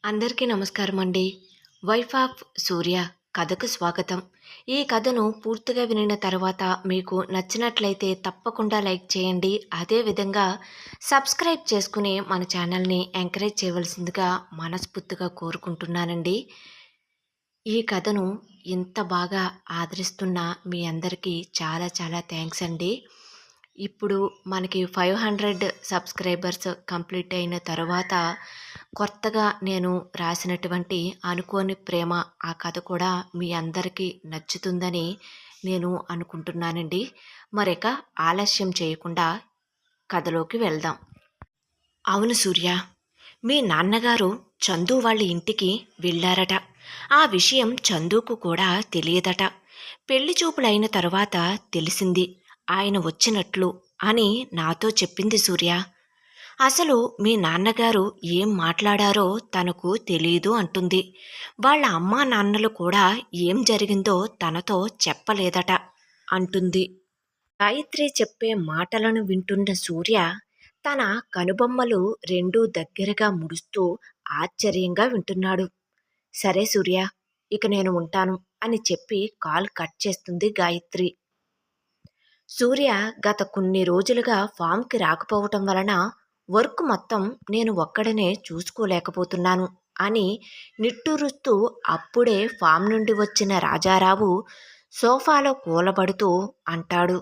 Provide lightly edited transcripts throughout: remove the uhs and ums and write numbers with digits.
అందరికీ నమస్కారం అండి. వైఫ్ ఆఫ్ సూర్య కథకు స్వాగతం. ఈ కథను పూర్తిగా వినిన తర్వాత మీకు నచ్చినట్లయితే తప్పకుండా లైక్ చేయండి. అదేవిధంగా సబ్స్క్రైబ్ చేసుకుని మన ఛానల్ని ఎంకరేజ్ చేయవలసిందిగా మనస్ఫూర్తిగా కోరుకుంటున్నానండి. ఈ కథను ఇంత బాగా ఆదరిస్తున్న మీ అందరికీ చాలా చాలా థ్యాంక్స్ అండి. ఇప్పుడు మనకి 500 సబ్స్క్రైబర్స్ కంప్లీట్ అయిన తర్వాత కొత్తగా నేను రాసినటువంటి అనుకోని ప్రేమ ఆ కథ కూడా మీ అందరికీ నచ్చుతుందని నేను అనుకుంటున్నానండి. మరిక ఆలస్యం చేయకుండా కథలోకి వెళ్దాం. అవును సూర్య, మీ నాన్నగారు చందు వాళ్ళ ఇంటికి వెళ్ళారట. ఆ విషయం చందుకు కూడా తెలియదట. పెళ్లి చూపులైన తరువాత తెలిసింది ఆయన వచ్చినట్లు అని నాతో చెప్పింది సూర్య. అసలు మీ నాన్నగారు ఏం మాట్లాడారో తనకు తెలీదు అంటుంది. వాళ్ళ అమ్మా నాన్నలు కూడా ఏం జరిగిందో తనతో చెప్పలేదట అంటుంది. గాయత్రి చెప్పే మాటలను వింటున్న సూర్య తన కనుబొమ్మలు రెండూ దగ్గరగా ముడుస్తూ ఆశ్చర్యంగా వింటున్నాడు. సరే సూర్య, ఇక నేను ఉంటాను అని చెప్పి కాల్ కట్ చేస్తుంది గాయత్రి. సూర్య గత కొన్ని రోజులుగా ఫామ్కి రాకపోవటం వలన వర్క్ మొత్తం నేను ఒక్కడనే చూసుకోలేకపోతున్నాను అని నిట్టూరుస్తూ అప్పుడే ఫామ్ నుండి వచ్చిన రాజారావు సోఫాలో కూలబడుతూ అంటాడు.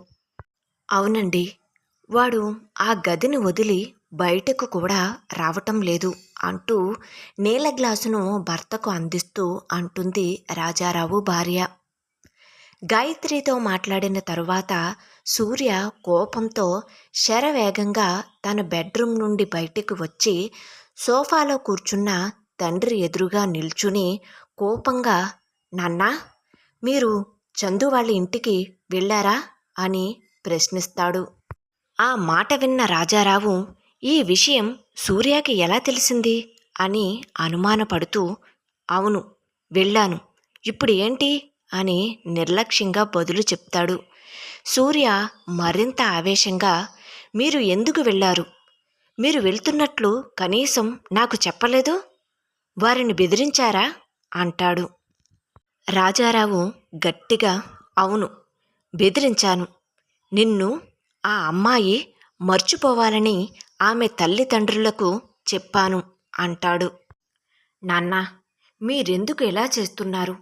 అవునండి, వాడు ఆ గదిని వదిలి బయటకు కూడా రావటం లేదు అంటూ నీళ్ళ గ్లాసును భర్తకు అందిస్తూ అంటుంది రాజారావు భార్య. గాయత్రితో మాట్లాడిన తరువాత సూర్య కోపంతో శరవేగంగా తన బెడ్రూమ్ నుండి బయటికి వచ్చి సోఫాలో కూర్చున్న తండ్రి ఎదురుగా నిల్చుని కోపంగా, నాన్నా, మీరు చందు వాళ్ళ ఇంటికి వెళ్ళారా అని ప్రశ్నిస్తాడు. ఆ మాట విన్న రాజారావు ఈ విషయం సూర్యకి ఎలా తెలిసింది అని అనుమానపడుతూ, అవును వెళ్ళాను, ఇప్పుడు ఏంటి అని నిర్లక్ష్యంగా బదులు చెప్తాడు. సూర్య మరింత ఆవేశంగా, మీరు ఎందుకు వెళ్ళారు? మీరు వెళ్తున్నట్లు కనీసం నాకు చెప్పలేదు? వారిని బెదిరించారా అంటాడు. రాజారావు గట్టిగా, అవును బెదిరించాను. నిన్ను ఆ అమ్మాయి మర్చిపోవాలని ఆమె తల్లిదండ్రులకు చెప్పాను అంటాడు. నాన్నా, మీరెందుకు ఇలా చేస్తున్నారు?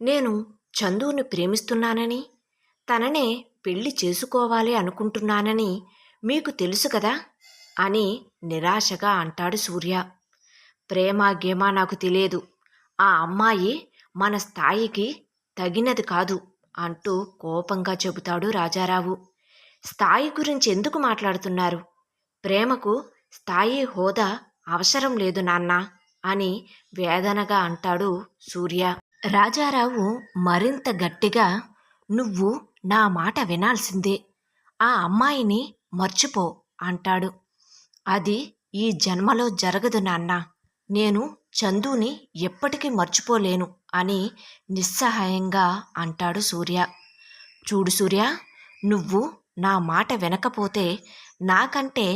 నేను చందుని ప్రేమిస్తున్నానని, తననే పెళ్లి చేసుకోవాలి అనుకుంటున్నానని మీకు తెలుసు కదా అని నిరాశగా అంటాడు సూర్య. ప్రేమ గేమ నాకు తెలియదు. ఆ అమ్మాయి మన స్థాయికి తగినది కాదు అంటూ కోపంగా చెబుతాడు రాజారావు. స్థాయి గురించి ఎందుకు మాట్లాడుతున్నారు? ప్రేమకు స్థాయి హోదా అవసరం లేదు నాన్న అని వేదనగా అంటాడు సూర్య. రాజారావు మరింత గట్టిగా, నువ్వు నా మాట వినాల్సిందే, ఆ అమ్మాయిని మర్చిపో అంటాడు. అది ఈ జన్మలో జరగదు నాన్న, నేను చందుని ఎప్పటికీ మర్చిపోలేను అని నిస్సహాయంగా అంటాడు సూర్య. చూడు సూర్య, నువ్వు నా మాట వినకపోతే నాకంటే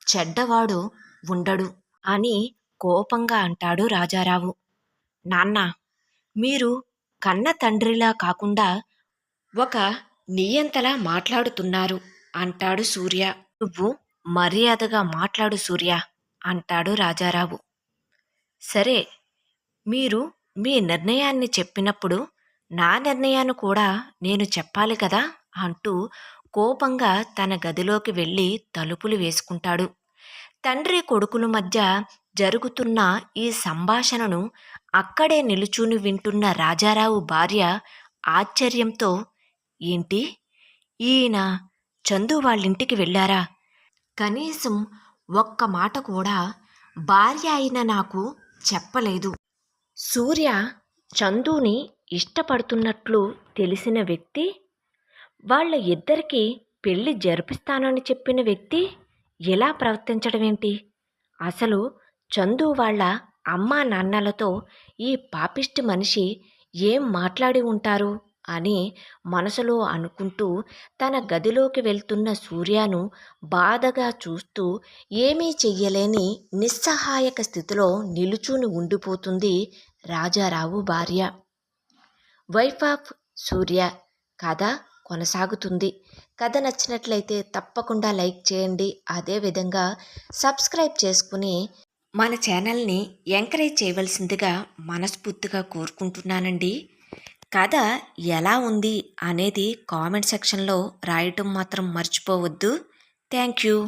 చెడ్డవాడు ఉండడు అని కోపంగా అంటాడు రాజారావు. నాన్న, మీరు కన్న తండ్రిలా కాకుండా ఒక నియంతలా మాట్లాడుతున్నారు అంటాడు సూర్య. నువ్వు మర్యాదగా మాట్లాడు సూర్య అంటాడు రాజారావు. సరే, మీరు మీ నిర్ణయాన్ని చెప్పినప్పుడు నా నిర్ణయాన్ని కూడా నేను చెప్పాలి కదా అంటూ కోపంగా తన గదిలోకి వెళ్ళి తలుపులు వేసుకుంటాడు. తండ్రి కొడుకుల మధ్య జరుగుతున్న ఈ సంభాషణను అక్కడే నిలుచుని వింటున్న రాజారావు భార్య ఆశ్చర్యంతో, ఏంటి, ఈయన చందు వాళ్ళింటికి వెళ్ళారా? కనీసం ఒక్క మాట కూడా భార్య అయిన నాకు చెప్పలేదు. సూర్య చందుని ఇష్టపడుతున్నట్లు తెలిసిన వ్యక్తి, వాళ్ళ ఇద్దరికీ పెళ్లి జరిపిస్తానని చెప్పిన వ్యక్తి ఎలా ప్రవర్తించడమేంటి? అసలు చందు వాళ్ళ అమ్మా నాన్నలతో ఈ పాపిష్టి మనిషి ఏం మాట్లాడి ఉంటారు అని మనసులో అనుకుంటూ తన గదిలోకి వెళ్తున్న సూర్యను బాధగా చూస్తూ ఏమీ చెయ్యలేని నిస్సహాయక స్థితిలో నిలుచుని ఉండిపోతుంది రాజారావు భార్య. వైఫ్ ఆఫ్ సూర్య కథ కొనసాగుతుంది. కథ నచ్చినట్లయితే తప్పకుండా లైక్ చేయండి. అదేవిధంగా సబ్స్క్రైబ్ చేసుకుని మన ఛానల్ని ఎంకరేజ్ చేయవలసిందిగా మనస్ఫూర్తిగా కోరుకుంటున్నానండి. కథ ఎలా ఉంది అనేది కామెంట్ సెక్షన్లో రాయటం మాత్రం మర్చిపోవద్దు. Thank you.